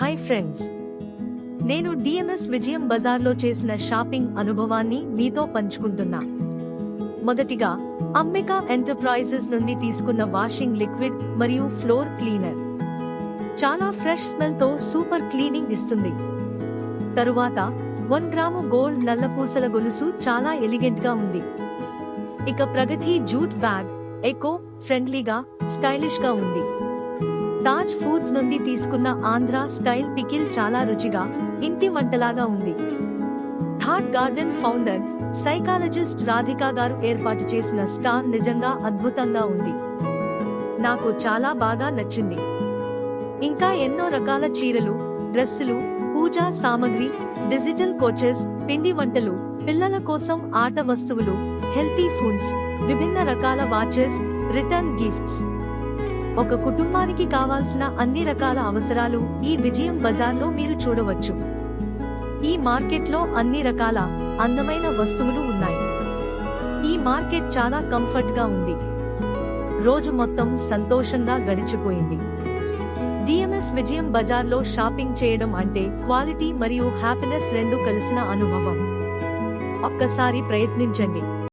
Hi friends, నేను DMs విజయం బజార్లో చేసిన షాపింగ్ అనుభవాన్ని మీతో పంచుకుంటున్నా. మొదటిగా అంబికా ఎంటర్ప్రైజెస్ నుండి తీసుకున్న వాషింగ్ లిక్విడ్ మరియు ఫ్లోర్ క్లీనర్ చాలా ఫ్రెష్ స్మెల్ తో సూపర్ క్లీనింగ్ ఇస్తుంది. తరువాత 1 గ్రాము గోల్డ్ నల్లపూసల గొలుసు చాలా ఎలిగెంట్ గా ఉంది. ఇక ప్రగతి జూట్ బ్యాగ్ ఎకో ఫ్రెండ్లీగా స్టైలిష్ గా ఉంది. తాజ్ ఫుడ్స్ నుండి తీసుకున్న ఆంధ్ర స్టైల్ పికిల్ చాలా రుచిగా ఇంటి వంటలాగా ఉంది. Thought garden founder psychologist Radhika గారు ఏర్పాటు చేసిన స్టాల్ నిజంగా అద్భుతంగా ఉంది, నాకు చాలా బాగా నచ్చింది. ఇంకా ఎన్నో రకాల చీరలు, డ్రెస్సులు, పూజా సామగ్రి, డిజిటల్ కోచెస్, పిండి వంటలు, పిల్లల కోసం ఆట వస్తువులు, హెల్తీ ఫుడ్స్, విభిన్న రకాల వాచెస్, రిటర్న్ గిఫ్ట్స్. ఒక కుటుంబానికి కావాల్సిన అన్ని రకాల అవసరాలు ఈ విజయం బజార్లో మీరు చూడవచ్చు. ఈ మార్కెట్లో అన్ని రకాల అందమైన వస్తువులు ఉన్నాయి. ఈ మార్కెట్ చాలా కంఫర్ట్ గా ఉంది. రోజు మొత్తం సంతోషంగా గడిచిపోయింది. డిఎంఎస్ విజయం బజార్లో షాపింగ్ చేయడం అంటే క్వాలిటీ మరియు హ్యాపీనెస్ రెండు కలిసిన అనుభవం. ఒక్కసారి ప్రయత్నించండి.